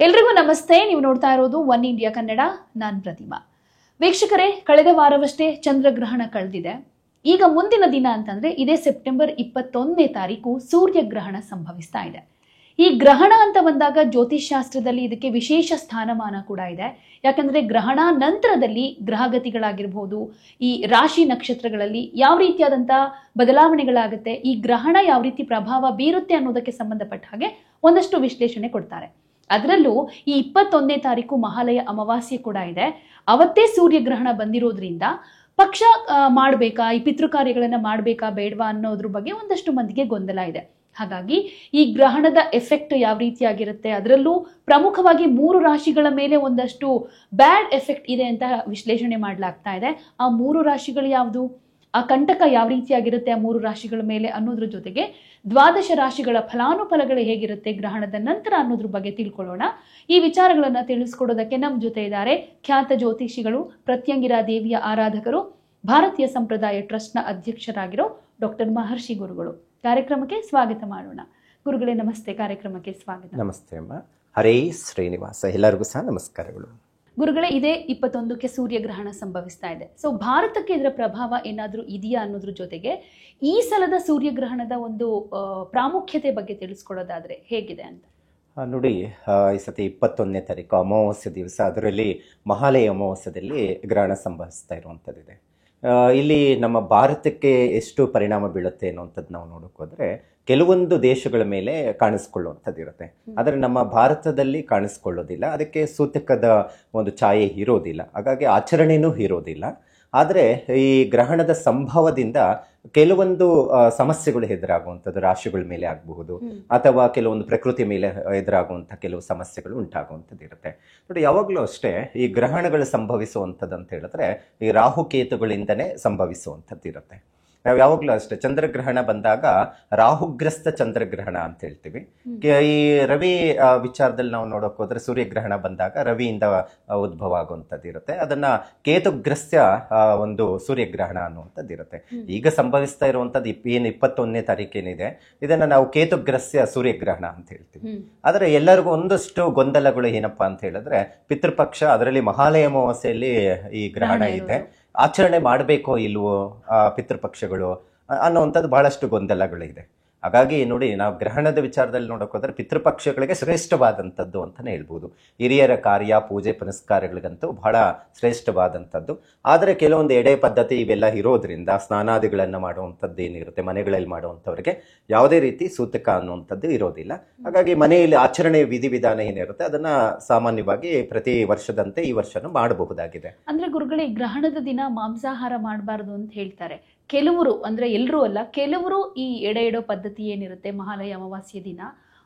ಎಲ್ರಿಗೂ ನಮಸ್ತೆ. ನೀವು ನೋಡ್ತಾ ಇರೋದು ಒನ್ ಇಂಡಿಯಾ ಕನ್ನಡ. ನಾನ್ ಪ್ರತಿಮಾ. ವೀಕ್ಷಕರೇ, ಕಳೆದ ವಾರವಷ್ಟೇ ಚಂದ್ರಗ್ರಹಣ ಕಳೆದಿದೆ. ಈಗ ಮುಂದಿನ ದಿನ ಅಂತಂದ್ರೆ ಇದೇ ಸೆಪ್ಟೆಂಬರ್ 21ನೇ ತಾರೀಕು ಸೂರ್ಯಗ್ರಹಣ ಸಂಭವಿಸ್ತಾ ಇದೆ. ಈ ಗ್ರಹಣ ಅಂತ ಬಂದಾಗ ಜ್ಯೋತಿಷ್ಶಾಸ್ತ್ರದಲ್ಲಿ ಇದಕ್ಕೆ ವಿಶೇಷ ಸ್ಥಾನಮಾನ ಕೂಡ ಇದೆ. ಯಾಕಂದ್ರೆ ಗ್ರಹಣ ನಂತರದಲ್ಲಿ ಗ್ರಹಗತಿಗಳಾಗಿರ್ಬೋದು, ಈ ರಾಶಿ ನಕ್ಷತ್ರಗಳಲ್ಲಿ ಯಾವ ರೀತಿಯಾದಂಥ ಬದಲಾವಣೆಗಳಾಗುತ್ತೆ, ಈ ಗ್ರಹಣ ಯಾವ ರೀತಿ ಪ್ರಭಾವ ಬೀರುತ್ತೆ ಅನ್ನೋದಕ್ಕೆ ಸಂಬಂಧಪಟ್ಟ ಹಾಗೆ ಒಂದಷ್ಟು ವಿಶ್ಲೇಷಣೆ ಕೊಡ್ತಾರೆ. ಅದರಲ್ಲೂ ಈ 21ನೇ ತಾರೀಕು ಮಹಾಲಯ ಅಮಾವಾಸ್ಯೆ ಕೂಡ ಇದೆ. ಅವತ್ತೇ ಸೂರ್ಯಗ್ರಹಣ ಬಂದಿರೋದ್ರಿಂದ ಪಕ್ಷ ಮಾಡಬೇಕಾ, ಈ ಪಿತೃ ಕಾರ್ಯಗಳನ್ನ ಮಾಡಬೇಕಾ ಬೇಡವಾ ಅನ್ನೋದ್ರ ಬಗ್ಗೆ ಒಂದಷ್ಟು ಮಂದಿಗೆ ಗೊಂದಲ ಇದೆ. ಹಾಗಾಗಿ ಈ ಗ್ರಹಣದ ಎಫೆಕ್ಟ್ ಯಾವ ರೀತಿಯಾಗಿರುತ್ತೆ, ಅದರಲ್ಲೂ ಪ್ರಮುಖವಾಗಿ 3 ರಾಶಿಗಳ ಮೇಲೆ ಒಂದಷ್ಟು ಬ್ಯಾಡ್ ಎಫೆಕ್ಟ್ ಇದೆ ಅಂತ ವಿಶ್ಲೇಷಣೆ ಮಾಡಲಾಗ್ತಾ ಇದೆ. ಆ 3 ರಾಶಿಗಳು ಯಾವುದು, ಆ ಕಂಟಕ ಯಾವ ರೀತಿಯಾಗಿರುತ್ತೆ ಆ 3 ರಾಶಿಗಳ ಮೇಲೆ ಅನ್ನೋದ್ರ ಜೊತೆಗೆ 12 ರಾಶಿಗಳ ಫಲಾನುಫಲಗಳು ಹೇಗಿರುತ್ತೆ ಗ್ರಹಣದ ನಂತರ ಅನ್ನೋದ್ರ ಬಗ್ಗೆ ತಿಳ್ಕೊಳ್ಳೋಣ. ಈ ವಿಚಾರಗಳನ್ನ ತಿಳಿಸ್ಕೊಡೋದಕ್ಕೆ ನಮ್ಮ ಜೊತೆ ಇದ್ದಾರೆ ಖ್ಯಾತ ಜ್ಯೋತಿಷಿಗಳು, ಪ್ರತ್ಯಂಗಿರಾ ದೇವಿಯ ಆರಾಧಕರು, ಭಾರತೀಯ ಸಂಪ್ರದಾಯ ಟ್ರಸ್ಟ್ನ ಅಧ್ಯಕ್ಷರಾಗಿರೋ ಡಾಕ್ಟರ್ ಮಹರ್ಷಿ ಗುರುಗಳು. ಕಾರ್ಯಕ್ರಮಕ್ಕೆ ಸ್ವಾಗತ ಮಾಡೋಣ. ಗುರುಗಳೇ ನಮಸ್ತೆ, ಕಾರ್ಯಕ್ರಮಕ್ಕೆ ಸ್ವಾಗತ. ನಮಸ್ತೆ ಅಮ್ಮ. ಹರೇ ಶ್ರೀನಿವಾಸ. ಎಲ್ಲರಿಗೂ ಸಹ ನಮಸ್ಕಾರಗಳು. ಗುರುಗಳೇ, ಇದೇ 21ಕ್ಕೆ ಸೂರ್ಯಗ್ರಹಣ ಸಂಭವಿಸ್ತಾ ಇದೆ. ಸೊ ಭಾರತಕ್ಕೆ ಇದರ ಪ್ರಭಾವ ಏನಾದರೂ ಇದೆಯಾ ಅನ್ನೋದ್ರ ಜೊತೆಗೆ ಈ ಸಲದ ಸೂರ್ಯಗ್ರಹಣದ ಒಂದು ಪ್ರಾಮುಖ್ಯತೆ ಬಗ್ಗೆ ತಿಳಿಸ್ಕೊಡೋದಾದ್ರೆ ಹೇಗಿದೆ ಅಂತ ನೋಡಿ. ಈ ಸತಿ 21ನೇ ತಾರೀಕು ಅಮಾವಾಸ್ಯೆ ದಿವಸ, ಅದರಲ್ಲಿ ಮಹಾಲಯ ಅಮಾವಾಸ್ಯದಲ್ಲಿ ಗ್ರಹಣ ಸಂಭವಿಸ್ತಾ ಇರುವಂಥದ್ದಿದೆ. ಇಲ್ಲಿ ನಮ್ಮ ಭಾರತಕ್ಕೆ ಎಷ್ಟು ಪರಿಣಾಮ ಬೀಳುತ್ತೆ ಅನ್ನುವಂಥದ್ದು ನಾವು ನೋಡೋಕೆ ಹೋದರೆ ಕೆಲವೊಂದು ದೇಶಗಳ ಮೇಲೆ ಕಾಣಿಸ್ಕೊಳ್ಳುವಂಥದ್ದು ಇರುತ್ತೆ. ಆದರೆ ನಮ್ಮ ಭಾರತದಲ್ಲಿ ಕಾಣಿಸ್ಕೊಳ್ಳೋದಿಲ್ಲ, ಅದಕ್ಕೆ ಸೂತಕದ ಒಂದು ಛಾಯೆ ಇರೋದಿಲ್ಲ, ಹಾಗಾಗಿ ಆಚರಣೆನೂ ಇರೋದಿಲ್ಲ. ಆದರೆ ಈ ಗ್ರಹಣದ ಸಂಭವದಿಂದ ಕೆಲವೊಂದು ಸಮಸ್ಯೆಗಳು ಎದುರಾಗುವಂಥದ್ದು ರಾಶಿಗಳ ಮೇಲೆ ಆಗಬಹುದು, ಅಥವಾ ಕೆಲವೊಂದು ಪ್ರಕೃತಿ ಮೇಲೆ ಎದುರಾಗುವಂಥ ಕೆಲವು ಸಮಸ್ಯೆಗಳು ಉಂಟಾಗುವಂಥದ್ದು ಇರುತ್ತೆ. ನೋಡಿ, ಯಾವಾಗಲೂ ಅಷ್ಟೇ ಈ ಗ್ರಹಣಗಳು ಸಂಭವಿಸುವಂಥದ್ದು ಅಂತ ಹೇಳಿದ್ರೆ ಈ ರಾಹುಕೇತುಗಳಿಂದನೇ ಸಂಭವಿಸುವಂಥದ್ದು ಇರುತ್ತೆ. ನಾವು ಯಾವಾಗಲೂ ಅಷ್ಟೇ ಚಂದ್ರಗ್ರಹಣ ಬಂದಾಗ ರಾಹುಗ್ರಸ್ತ ಚಂದ್ರಗ್ರಹಣ ಅಂತ ಹೇಳ್ತೀವಿ. ಈ ರವಿ ವಿಚಾರದಲ್ಲಿ ನಾವು ನೋಡೋಕೆ ಹೋದ್ರೆ ಸೂರ್ಯಗ್ರಹಣ ಬಂದಾಗ ರವಿಯಿಂದ ಉದ್ಭವ ಆಗುವಂಥದ್ದು ಇರುತ್ತೆ. ಅದನ್ನ ಕೇತುಗ್ರಸ್ತ ಒಂದು ಸೂರ್ಯಗ್ರಹಣ ಅನ್ನುವಂಥದ್ದು ಇರುತ್ತೆ. ಈಗ ಸಂಭವಿಸ್ತಾ ಇರುವಂಥದ್ದು ಏನು 21ನೇ ತಾರೀಕೇನಿದೆ, ಇದನ್ನ ನಾವು ಕೇತುಗ್ರಸ್ತ ಸೂರ್ಯಗ್ರಹಣ ಅಂತ ಹೇಳ್ತೀವಿ. ಆದರೆ ಎಲ್ಲರಿಗೂ ಒಂದಷ್ಟು ಗೊಂದಲಗಳು ಏನಪ್ಪಾ ಅಂತ ಹೇಳಿದ್ರೆ, ಪಿತೃಪಕ್ಷ, ಅದರಲ್ಲಿ ಮಹಾಲಯ ಅಮಾವಾಸ್ಯೆಯಲ್ಲಿ ಈ ಗ್ರಹಣ ಇದೆ, ಆಚರಣೆ ಮಾಡಬೇಕೋ ಇಲ್ವೋ ಪಿತೃಪಕ್ಷಗಳು ಅನ್ನುವಂಥದ್ದು ಬಹಳಷ್ಟು ಗೊಂದಲಗಳಿದೆ. ಹಾಗಾಗಿ ನೋಡಿ, ನಾವು ಗ್ರಹಣದ ವಿಚಾರದಲ್ಲಿ ನೋಡೋಕೆ ಹೋದರೆ ಪಿತೃಪಕ್ಷಗಳಿಗೆ ಶ್ರೇಷ್ಠವಾದಂಥದ್ದು ಅಂತಲೇ ಹೇಳ್ಬೋದು. ಹಿರಿಯರ ಕಾರ್ಯ, ಪೂಜೆ ಪುನಸ್ಕಾರಗಳಿಗಂತೂ ಬಹಳ ಶ್ರೇಷ್ಠವಾದಂಥದ್ದು. ಆದರೆ ಕೆಲವೊಂದು ಎಡೆ ಪದ್ಧತಿ ಇವೆಲ್ಲ ಇರೋದ್ರಿಂದ ಸ್ನಾನಾದಿಗಳನ್ನು ಮಾಡುವಂಥದ್ದು ಏನಿರುತ್ತೆ ಮನೆಗಳಲ್ಲಿ ಮಾಡುವಂಥವ್ರಿಗೆ ಯಾವುದೇ ರೀತಿ ಸೂತಕ ಅನ್ನುವಂಥದ್ದು ಇರೋದಿಲ್ಲ. ಹಾಗಾಗಿ ಮನೆಯಲ್ಲಿ ಆಚರಣೆ ವಿಧಿವಿಧಾನ ಏನಿರುತ್ತೆ ಅದನ್ನ ಸಾಮಾನ್ಯವಾಗಿ ಪ್ರತಿ ವರ್ಷದಂತೆ ಈ ವರ್ಷನೂ ಮಾಡಬಹುದಾಗಿದೆ. ಅಂದ್ರೆ ಗುರುಗಳೇ, ಗ್ರಹಣದ ದಿನ ಮಾಂಸಾಹಾರ ಮಾಡಬಾರದು ಅಂತ ಹೇಳ್ತಾರೆ. ಕೆಲವರು, ಅಂದ್ರೆ ಎಲ್ಲರೂ ಅಲ್ಲ, ಕೆಲವರು ಈ ಎಡೆ ಇಡೋ ಪದ್ಧತಿ ಏನಿರುತ್ತೆ ಮಹಾಲಯ ಅಮಾವಾಸ್ಯೆ ದಿನ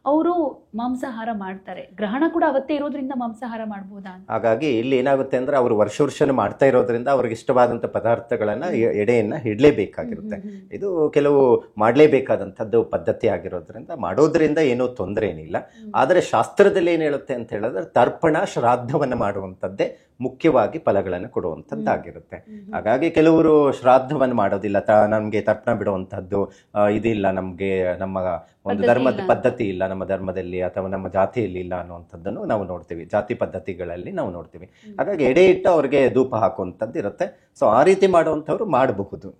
ಅವರು ಮಾಂಸಾಹಾರ ಮಾಡ್ತಾರೆ. ಗ್ರಹಣ ಕೂಡ ಅವತ್ತೇ ಇರೋದ್ರಿಂದ ಮಾಂಸಾಹಾರ ಮಾಡಬಹುದಾ? ಹಾಗಾಗಿ ಇಲ್ಲಿ ಏನಾಗುತ್ತೆ ಅಂದ್ರೆ ಅವರು ವರ್ಷ ಮಾಡ್ತಾ ಇರೋದ್ರಿಂದ ಅವ್ರಿಗೆ ಇಷ್ಟವಾದಂಥ ಪದಾರ್ಥಗಳನ್ನ ಎಡೆಯನ್ನ ಇಡಲೇಬೇಕಾಗಿರುತ್ತೆ. ಇದು ಕೆಲವು ಮಾಡಲೇಬೇಕಾದಂಥದ್ದು ಪದ್ಧತಿ ಆಗಿರೋದ್ರಿಂದ ಮಾಡೋದ್ರಿಂದ ಏನೂ ತೊಂದರೆ ಏನಿಲ್ಲ. ಆದರೆ ಶಾಸ್ತ್ರದಲ್ಲಿ ಏನು ಹೇಳುತ್ತೆ ಅಂತ ಹೇಳಿದ್ರೆ ತರ್ಪಣ ಶ್ರಾದ್ದವನ್ನ ಮಾಡುವಂಥದ್ದೇ ಮುಖ್ಯವಾಗಿ ಫಲಗಳನ್ನು ಕೊಡುವಂಥದ್ದಾಗಿರುತ್ತೆ. ಹಾಗಾಗಿ ಕೆಲವರು ಶ್ರಾದ್ದವನ್ನು ಮಾಡೋದಿಲ್ಲ, ನಮ್ಗೆ ತರ್ಪಣ ಬಿಡುವಂಥದ್ದು ಇದಿಲ್ಲ, ನಮ್ಗೆ ನಮ್ಮ ಒಂದು ಧರ್ಮದ ಪದ್ಧತಿ ಇಲ್ಲ, ನಮ್ಮ ಧರ್ಮದಲ್ಲಿ ಅಥವಾ ನಮ್ಮ ಜಾತಿಯಲ್ಲಿ ಇಲ್ಲ ಅನ್ನುವಂಥದ್ದನ್ನು ನಾವು ನೋಡ್ತೀವಿ, ಜಾತಿ ಪದ್ಧತಿಗಳಲ್ಲಿ ನಾವು ನೋಡ್ತೀವಿ. ಹಾಗಾಗಿ ಎಡೆ ಇಟ್ಟು ಅವ್ರಿಗೆ ಧೂಪ ಹಾಕುವಂಥದ್ದು ಇರುತ್ತೆ. ಸೊ ಆ ರೀತಿ ಮಾಡುವಂಥವ್ರು ಮಾಡಬಹುದು.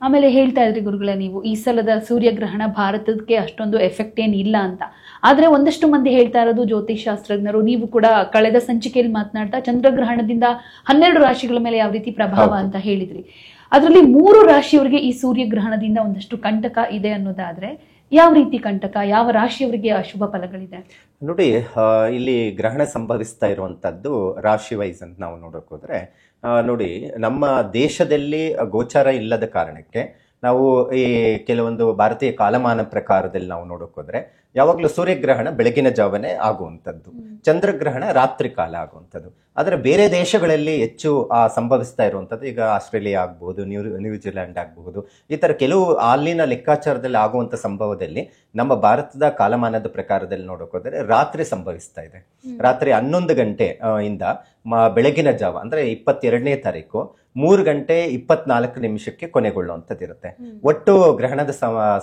ಆಮೇಲೆ ಹೇಳ್ತಾ ಇದ್ರಿ ಗುರುಗಳೇ, ನೀವು ಈ ಸಲದ ಸೂರ್ಯಗ್ರಹಣ ಭಾರತಕ್ಕೆ ಅಷ್ಟೊಂದು ಎಫೆಕ್ಟ್ ಏನ್ ಇಲ್ಲ ಅಂತ. ಆದ್ರೆ ಒಂದಷ್ಟು ಮಂದಿ ಹೇಳ್ತಾ ಇರೋದು, ಜ್ಯೋತಿಷ್ ಶಾಸ್ತ್ರಜ್ಞರು, ನೀವು ಕೂಡ ಕಳೆದ ಸಂಚಿಕೆಯಲ್ಲಿ ಮಾತನಾಡ್ತಾ ಚಂದ್ರಗ್ರಹಣದಿಂದ 12 ರಾಶಿಗಳ ಮೇಲೆ ಯಾವ ರೀತಿ ಪ್ರಭಾವ ಅಂತ ಹೇಳಿದ್ರಿ. ಅದರಲ್ಲಿ 3 ರಾಶಿಯವರಿಗೆ ಈ ಸೂರ್ಯಗ್ರಹಣದಿಂದ ಒಂದಷ್ಟು ಕಂಟಕ ಇದೆ ಅನ್ನೋದಾದ್ರೆ ಯಾವ ರೀತಿ ಕಂಟಕ, ಯಾವ ರಾಶಿಯವರಿಗೆ ಅಶುಭ ಫಲಗಳಿದೆ? ನೋಡಿ, ಇಲ್ಲಿ ಗ್ರಹಣ ಸಂಭವಿಸ್ತಾ ಇರುವಂತದ್ದು ರಾಶಿ ವೈಸ್ ಅಂತ ನಾವು ನೋಡೋಕೆ ಹೋದ್ರೆ, ನೋಡಿ ನಮ್ಮ ದೇಶದಲ್ಲಿ ಗೋಚಾರ ಇಲ್ಲದ ಕಾರಣಕ್ಕೆ ನಾವು ಈ ಕೆಲವೊಂದು ಭಾರತೀಯ ಕಾಲಮಾನ ಪ್ರಕಾರದಲ್ಲಿ ನಾವು ನೋಡೋಕೆ ಹೋದ್ರೆ ಯಾವಾಗಲೂ ಸೂರ್ಯಗ್ರಹಣ ಬೆಳಗಿನ ಜಾವನೇ ಆಗುವಂಥದ್ದು, ಚಂದ್ರಗ್ರಹಣ ರಾತ್ರಿ ಕಾಲ ಆಗುವಂಥದ್ದು. ಆದರೆ ಬೇರೆ ದೇಶಗಳಲ್ಲಿ ಹೆಚ್ಚು ಸಂಭವಿಸ್ತಾ ಇರುವಂಥದ್ದು ಈಗ ಆಸ್ಟ್ರೇಲಿಯಾ ಆಗ್ಬಹುದು, ನ್ಯೂಜಿಲೆಂಡ್ ಆಗಬಹುದು, ಈ ತರ ಕೆಲವು ಅಲ್ಲಿನ ಲೆಕ್ಕಾಚಾರದಲ್ಲಿ ಆಗುವಂತ ಸಂಭವದಲ್ಲಿ ನಮ್ಮ ಭಾರತದ ಕಾಲಮಾನದ ಪ್ರಕಾರದಲ್ಲಿ ನೋಡೋಕೋದ್ರೆ ರಾತ್ರಿ ಸಂಭವಿಸ್ತಾ ಇದೆ. ರಾತ್ರಿ 11 ಗಂಟೆ ಇಂದ ಬೆಳಗಿನ ಜಾವ ಅಂದ್ರೆ 22ನೇ ತಾರೀಕು 3:24 ಕೊನೆಗೊಳ್ಳುವಂಥದ್ದು ಇರುತ್ತೆ. ಒಟ್ಟು ಗ್ರಹಣದ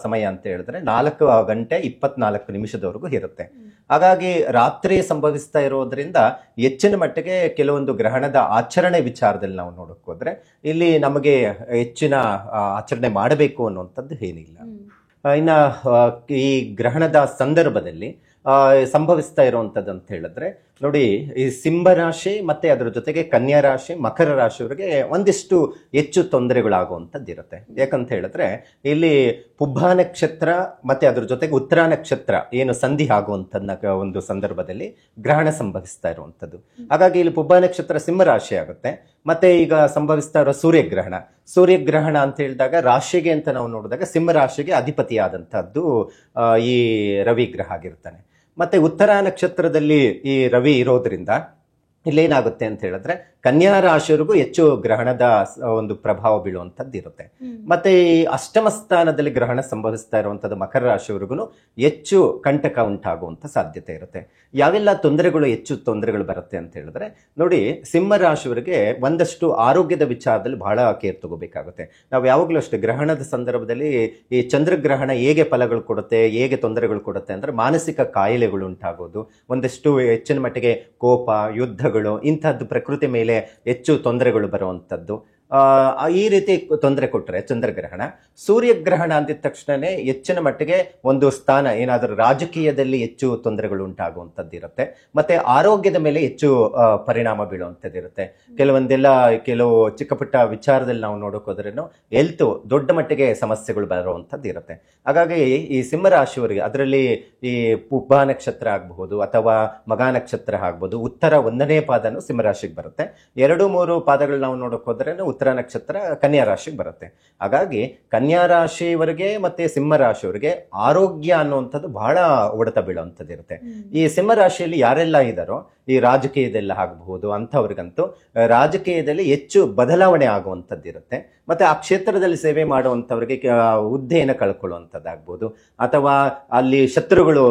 ಸಮಯ ಅಂತ ಹೇಳಿದ್ರೆ 4:24 ಇರುತ್ತೆ. ಹಾಗಾಗಿ ರಾತ್ರಿ ಸಂಭವಿಸ್ತಾ ಇರೋದ್ರಿಂದ ಹೆಚ್ಚಿನ ಮಟ್ಟಿಗೆ ಕೆಲವೊಂದು ಗ್ರಹಣದ ಆಚರಣೆ ವಿಚಾರದಲ್ಲಿ ನಾವು ನೋಡಕ್ ಹೋದ್ರೆ ಇಲ್ಲಿ ನಮಗೆ ಹೆಚ್ಚಿನ ಆಚರಣೆ ಮಾಡಬೇಕು ಅನ್ನುವಂಥದ್ದು ಏನಿಲ್ಲ. ಇನ್ನ ಈ ಗ್ರಹಣದ ಸಂದರ್ಭದಲ್ಲಿ ಸಂಭವಿಸ್ತಾ ಇರುವಂತದ್ದು ಅಂತ ಹೇಳಿದ್ರೆ ನೋಡಿ, ಈ ಸಿಂಹ ರಾಶಿ ಮತ್ತೆ ಅದರ ಜೊತೆಗೆ ಕನ್ಯಾ ರಾಶಿ, ಮಕರ ರಾಶಿಯವರಿಗೆ ಒಂದಿಷ್ಟು ಹೆಚ್ಚು ತೊಂದರೆಗಳಾಗುವಂಥದ್ದು ಇರುತ್ತೆ. ಯಾಕಂತ ಹೇಳಿದ್ರೆ ಇಲ್ಲಿ ಪುಬ್ಬ ನಕ್ಷತ್ರ ಮತ್ತೆ ಅದ್ರ ಜೊತೆಗೆ ಉತ್ತರ ನಕ್ಷತ್ರ ಏನು ಸಂಧಿ ಆಗುವಂಥದ್ದು ಒಂದು ಸಂದರ್ಭದಲ್ಲಿ ಗ್ರಹಣ ಸಂಭವಿಸ್ತಾ ಇರುವಂಥದ್ದು. ಹಾಗಾಗಿ ಇಲ್ಲಿ ಪುಬ್ಬ ನಕ್ಷತ್ರ ಸಿಂಹ ರಾಶಿ ಆಗುತ್ತೆ. ಮತ್ತೆ ಈಗ ಸಂಭವಿಸ್ತಾ ಇರೋ ಸೂರ್ಯಗ್ರಹಣ ಅಂತ ಹೇಳಿದಾಗ ರಾಶಿಗೆ ಅಂತ ನಾವು ನೋಡಿದಾಗ ಸಿಂಹ ರಾಶಿಗೆ ಅಧಿಪತಿಯಾದಂತಹದ್ದು ಈ ರವಿ ಗ್ರಹ ಆಗಿರ್ತಾನೆ. ಮತ್ತೆ ಉತ್ತರ ನಕ್ಷತ್ರದಲ್ಲಿ ಈ ರವಿ ಇರೋದ್ರಿಂದ ಇಲ್ಲೇನಾಗುತ್ತೆ ಅಂತ ಹೇಳಿದ್ರೆ ಕನ್ಯಾ ರಾಶಿಯವರಿಗೂ ಹೆಚ್ಚು ಗ್ರಹಣದ ಒಂದು ಪ್ರಭಾವ ಬೀಳುವಂಥದ್ದು ಇರುತ್ತೆ. ಮತ್ತೆ ಈ ಅಷ್ಟಮ ಸ್ಥಾನದಲ್ಲಿ ಗ್ರಹಣ ಸಂಭವಿಸ್ತಾ ಇರುವಂತದ್ದು ಮಕರ ರಾಶಿಯವರಿಗೂ ಹೆಚ್ಚು ಕಂಟಕ ಉಂಟಾಗುವಂತ ಸಾಧ್ಯತೆ ಇರುತ್ತೆ. ಯಾವೆಲ್ಲ ಹೆಚ್ಚು ತೊಂದರೆಗಳು ಬರುತ್ತೆ ಅಂತ ಹೇಳಿದ್ರೆ ನೋಡಿ, ಸಿಂಹ ರಾಶಿಯವರಿಗೆ ಒಂದಷ್ಟು ಆರೋಗ್ಯದ ವಿಚಾರದಲ್ಲಿ ಬಹಳ ಕೇರ್ ತಗೋಬೇಕಾಗುತ್ತೆ. ನಾವು ಯಾವಾಗಲೂ ಅಷ್ಟೇ ಗ್ರಹಣದ ಸಂದರ್ಭದಲ್ಲಿ ಈ ಚಂದ್ರಗ್ರಹಣ ಹೇಗೆ ಫಲಗಳು ಕೊಡುತ್ತೆ, ಹೇಗೆ ತೊಂದರೆಗಳು ಕೊಡುತ್ತೆ ಅಂದ್ರೆ ಮಾನಸಿಕ ಕಾಯಿಲೆಗಳು ಉಂಟಾಗೋದು, ಒಂದಷ್ಟು ಹೆಚ್ಚಿನ ಮಟ್ಟಿಗೆ ಕೋಪ, ಯುದ್ಧಗಳು, ಇಂತಹದ್ದು ಪ್ರಕೃತಿ ಮೇಲೆ ಹೆಚ್ಚು ತೊಂದರೆಗಳು ಬರುವಂತದ್ದು. ಈ ರೀತಿ ತೊಂದರೆ ಕೊಟ್ಟರೆ ಚಂದ್ರಗ್ರಹಣ. ಸೂರ್ಯಗ್ರಹಣ ಅಂದಿದ ತಕ್ಷಣನೇ ಹೆಚ್ಚಿನ ಮಟ್ಟಿಗೆ ಒಂದು ಸ್ಥಾನ ಏನಾದರೂ ರಾಜಕೀಯದಲ್ಲಿ ಹೆಚ್ಚು ತೊಂದರೆಗಳು ಉಂಟಾಗುವಂಥದ್ದು ಇರುತ್ತೆ. ಮತ್ತೆ ಆರೋಗ್ಯದ ಮೇಲೆ ಹೆಚ್ಚು ಪರಿಣಾಮ ಬೀಳುವಂಥದ್ದು ಇರುತ್ತೆ. ಕೆಲವು ಚಿಕ್ಕ ಪುಟ್ಟ ವಿಚಾರದಲ್ಲಿ ನಾವು ನೋಡೋಕೋದ್ರೇನು ಹೆಲ್ತ್ ದೊಡ್ಡ ಮಟ್ಟಿಗೆ ಸಮಸ್ಯೆಗಳು ಬರುವಂಥದ್ದು ಇರುತ್ತೆ. ಹಾಗಾಗಿ ಈ ಸಿಂಹರಾಶಿಯವರಿಗೆ ಅದರಲ್ಲಿ ಈ ಪುಬ್ಬ ನಕ್ಷತ್ರ ಆಗಬಹುದು ಅಥವಾ ಮಗ ನಕ್ಷತ್ರ ಆಗ್ಬಹುದು, ಉತ್ತರ 1ನೇ ಪಾದನು ಸಿಂಹರಾಶಿಗೆ ಬರುತ್ತೆ. 2-3 ಪಾದಗಳು ನಾವು ನೋಡೋಕೋದ್ರೇನು ಉತ್ತರ ನಕ್ಷತ್ರ ಕನ್ಯಾ ರಾಶಿಗೆ ಬರುತ್ತೆ. ಹಾಗಾಗಿ ಕನ್ಯಾ ರಾಶಿಯವರಿಗೆ ಮತ್ತೆ ಸಿಂಹ ರಾಶಿಯವರಿಗೆ ಆರೋಗ್ಯ ಅನ್ನುವಂಥದ್ದು ಬಹಳ ಹೊಡೆತ ಬೀಳುವಂಥದ್ದು ಇರುತ್ತೆ. ಈ ಸಿಂಹ ರಾಶಿಯಲ್ಲಿ ಯಾರೆಲ್ಲ ಇದ್ದಾರೋ ಈ ರಾಜಕೀಯದೆಲ್ಲ ಆಗಬಹುದು ಅಂಥವ್ರಿಗಂತೂ ರಾಜಕೀಯದಲ್ಲಿ ಹೆಚ್ಚು ಬದಲಾವಣೆ ಆಗುವಂಥದ್ದು ಇರುತ್ತೆ. ಮತ್ತೆ ಆ ಕ್ಷೇತ್ರದಲ್ಲಿ ಸೇವೆ ಮಾಡುವಂಥವ್ರಿಗೆ ಹುದ್ದೆಯನ್ನು ಕಳ್ಕೊಳ್ಳುವಂಥದ್ದಾಗ್ಬೋದು ಅಥವಾ ಅಲ್ಲಿ ಶತ್ರುಗಳು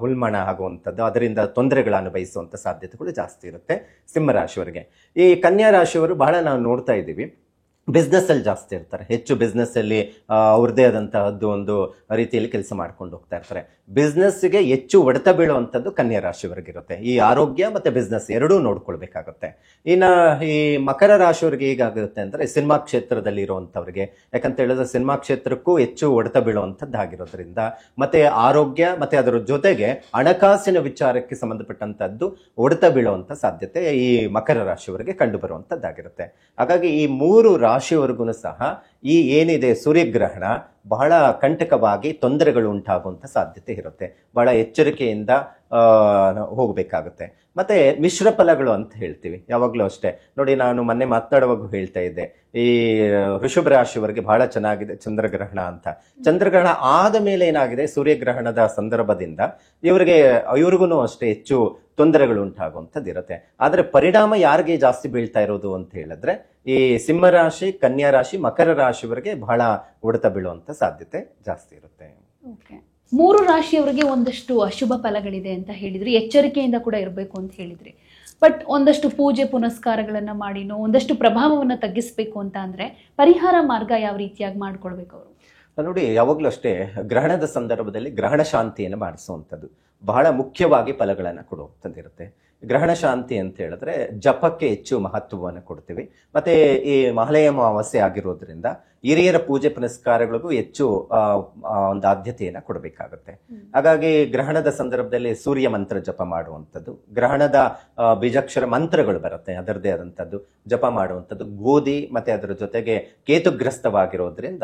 ಉಲ್ಮಣ ಆಗುವಂಥದ್ದು, ಅದರಿಂದ ತೊಂದರೆಗಳು ಅನುಭವಿಸುವಂಥ ಸಾಧ್ಯತೆಗಳು ಜಾಸ್ತಿ ಇರುತ್ತೆ ಸಿಂಹರಾಶಿಯವರಿಗೆ. ಈ ಕನ್ಯಾ ರಾಶಿಯವರು ಬಹಳ ನಾವು ನೋಡ್ತಾ ಇದ್ದೀವಿ ಬಿಸ್ನೆಸ್ ಅಲ್ಲಿ ಜಾಸ್ತಿ ಇರ್ತಾರೆ. ಹೆಚ್ಚು ಬಿಸ್ನೆಸ್ ಅಲ್ಲಿ ಅವ್ರದೇ ಆದಂತಹದ್ದು ಒಂದು ರೀತಿಯಲ್ಲಿ ಕೆಲಸ ಮಾಡ್ಕೊಂಡು ಹೋಗ್ತಾ ಇರ್ತಾರೆ. ಬಿಸ್ನೆಸ್ಗೆ ಹೆಚ್ಚು ಹೊಡೆತ ಬೀಳುವಂಥದ್ದು ಕನ್ಯಾ ರಾಶಿಯವರಿಗಿರುತ್ತೆ. ಈ ಆರೋಗ್ಯ ಮತ್ತೆ ಬಿಸ್ನೆಸ್ ಎರಡೂ ನೋಡ್ಕೊಳ್ಬೇಕಾಗುತ್ತೆ. ಇನ್ನು ಈ ಮಕರ ರಾಶಿಯವರಿಗೆ ಹೇಗಾಗುತ್ತೆ ಅಂದ್ರೆ ಸಿನಿಮಾ ಕ್ಷೇತ್ರದಲ್ಲಿ ಇರುವಂತವ್ರಿಗೆ, ಯಾಕಂತ ಹೇಳಿದ್ರೆ ಸಿನಿಮಾ ಕ್ಷೇತ್ರಕ್ಕೂ ಹೆಚ್ಚು ಹೊಡೆತ ಬೀಳುವಂಥದ್ದು ಆಗಿರೋದ್ರಿಂದ ಮತ್ತೆ ಆರೋಗ್ಯ ಮತ್ತೆ ಅದರ ಜೊತೆಗೆ ಹಣಕಾಸಿನ ವಿಚಾರಕ್ಕೆ ಸಂಬಂಧಪಟ್ಟಂತದ್ದು ಹೊಡೆತ ಬೀಳುವಂತ ಸಾಧ್ಯತೆ ಈ ಮಕರ ರಾಶಿಯವರಿಗೆ ಕಂಡು ಬರುವಂತದ್ದಾಗಿರುತ್ತೆ. ಹಾಗಾಗಿ ಈ 3 ರಾಶಿಯವರೆಗೂ ಸಹ ಈ ಏನಿದೆ ಸೂರ್ಯಗ್ರಹಣ ಬಹಳ ಕಂಟಕವಾಗಿ ತೊಂದರೆಗಳು ಉಂಟಾಗುವಂತ ಸಾಧ್ಯತೆ ಇರುತ್ತೆ. ಬಹಳ ಎಚ್ಚರಿಕೆಯಿಂದ ಹೋಗ್ಬೇಕಾಗುತ್ತೆ. ಮತ್ತೆ ಮಿಶ್ರ ಫಲಗಳು ಅಂತ ಹೇಳ್ತೀವಿ ಯಾವಾಗ್ಲೂ ಅಷ್ಟೇ. ನೋಡಿ, ನಾನು ಮೊನ್ನೆ ಮಾತನಾಡುವಾಗ ಹೇಳ್ತಾ ಇದ್ದೆ, ಈ ವೃಷಭ ರಾಶಿಯವರಿಗೆ ಬಹಳ ಚೆನ್ನಾಗಿದೆ ಚಂದ್ರಗ್ರಹಣ ಅಂತ. ಚಂದ್ರಗ್ರಹಣ ಆದ ಮೇಲೆ ಏನಾಗಿದೆ, ಸೂರ್ಯಗ್ರಹಣದ ಸಂದರ್ಭದಿಂದ ಇವ್ರಿಗೂ ಅಷ್ಟೇ ಹೆಚ್ಚು ತೊಂದರೆಗಳು ಉಂಟಾಗುವಂಥದ್ದು ಇರುತ್ತೆ. ಆದ್ರೆ ಪರಿಣಾಮ ಯಾರಿಗೆ ಜಾಸ್ತಿ ಬೀಳ್ತಾ ಇರೋದು ಅಂತ ಹೇಳಿದ್ರೆ ಈ ಸಿಂಹ ರಾಶಿ, ಕನ್ಯಾ ರಾಶಿ, ಮಕರ ರಾಶಿಯವರಿಗೆ ಬಹಳ ಹೊಡೆತ ಬೀಳುವಂತ ಸಾಧ್ಯತೆ ಜಾಸ್ತಿ ಇರುತ್ತೆ. 3 ರಾಶಿಯವರಿಗೆ ಒಂದಷ್ಟು ಅಶುಭ ಫಲಗಳಿದೆ ಅಂತ ಹೇಳಿದ್ರಿ, ಎಚ್ಚರಿಕೆಯಿಂದ ಕೂಡ ಇರಬೇಕು ಅಂತ ಹೇಳಿದ್ರಿ. ಬಟ್ ಒಂದಷ್ಟು ಪೂಜೆ ಪುನಸ್ಕಾರಗಳನ್ನ ಮಾಡಿನೋ ಒಂದಷ್ಟು ಪ್ರಭಾವವನ್ನ ತಗ್ಗಿಸ್ಬೇಕು ಅಂತ ಅಂದ್ರೆ ಪರಿಹಾರ ಮಾರ್ಗ ಯಾವ ರೀತಿಯಾಗಿ ಮಾಡ್ಕೊಳ್ಬೇಕು ಅವರು? ನೋಡಿ, ಯಾವಾಗ್ಲೂ ಅಷ್ಟೇ ಗ್ರಹಣದ ಸಂದರ್ಭದಲ್ಲಿ ಗ್ರಹಣ ಶಾಂತಿಯನ್ನು ಮಾಡಿಸುವಂಥದ್ದು ಬಹಳ ಮುಖ್ಯವಾಗಿ ಫಲಗಳನ್ನು ಕೊಡುವಂಥದ್ದಿರುತ್ತೆ. ಗ್ರಹಣ ಶಾಂತಿ ಅಂತ ಹೇಳಿದ್ರೆ ಜಪಕ್ಕೆ ಹೆಚ್ಚು ಮಹತ್ವವನ್ನು ಕೊಡ್ತೀವಿ. ಮತ್ತೆ ಈ ಮಹಾಲಯ ಅಮಾವಾಸ್ಯೆ ಆಗಿರೋದ್ರಿಂದ ಹಿರಿಯರ ಪೂಜೆ ಪುನಸ್ಕಾರಗಳಿಗೂ ಹೆಚ್ಚು ಒಂದು ಆದ್ಯತೆಯನ್ನು ಕೊಡಬೇಕಾಗುತ್ತೆ. ಹಾಗಾಗಿ ಗ್ರಹಣದ ಸಂದರ್ಭದಲ್ಲಿ ಸೂರ್ಯ ಮಂತ್ರ ಜಪ ಮಾಡುವಂಥದ್ದು, ಗ್ರಹಣದ ಬೀಜಾಕ್ಷರ ಮಂತ್ರಗಳು ಬರುತ್ತೆ ಅದರದೇ ಆದಂಥದ್ದು ಜಪ ಮಾಡುವಂಥದ್ದು, ಗೋಧಿ ಮತ್ತೆ ಅದರ ಜೊತೆಗೆ ಕೇತುಗ್ರಸ್ತವಾಗಿರೋದ್ರಿಂದ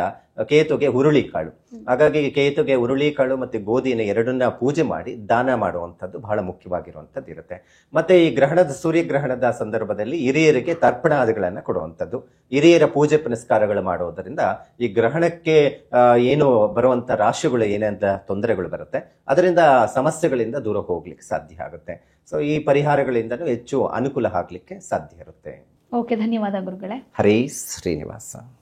ಕೇತುಗೆ ಹುರುಳಿಕಾಳು, ಹಾಗಾಗಿ ಕೇತುಗೆ ಹುರುಳಿಕಾಳು ಮತ್ತೆ ಗೋಧಿನ ಎರಡನ್ನ ಪೂಜೆ ಮಾಡಿ ದಾನ ಮಾಡುವಂಥದ್ದು ಬಹಳ ಮುಖ್ಯವಾಗಿರುವಂಥದ್ದು ಇರುತ್ತೆ. ಮತ್ತೆ ಈ ಸೂರ್ಯಗ್ರಹಣದ ಸಂದರ್ಭದಲ್ಲಿ ಹಿರಿಯರಿಗೆ ತರ್ಪಣಾದಿಗಳನ್ನ ಕೊಡುವಂಥದ್ದು, ಹಿರಿಯರ ಪೂಜೆ ಪುನಸ್ಕಾರಗಳು ಮಾಡೋದರಿಂದ ಈ ಗ್ರಹಣಕ್ಕೆ ಏನು ಬರುವಂತ ರಾಶಿಗಳು ಏನೇಂತ ತೊಂದರೆಗಳು ಬರುತ್ತೆ ಅದರಿಂದ ಸಮಸ್ಯೆಗಳಿಂದ ದೂರ ಹೋಗ್ಲಿಕ್ಕೆ ಸಾಧ್ಯ ಆಗುತ್ತೆ. ಸೊ ಈ ಪರಿಹಾರಗಳಿಂದನೂ ಹೆಚ್ಚು ಅನುಕೂಲ ಆಗ್ಲಿಕ್ಕೆ ಸಾಧ್ಯ ಇರುತ್ತೆ. ಓಕೆ, ಧನ್ಯವಾದ ಗುರುಗಳೇ. ಹರೇ ಶ್ರೀನಿವಾಸ.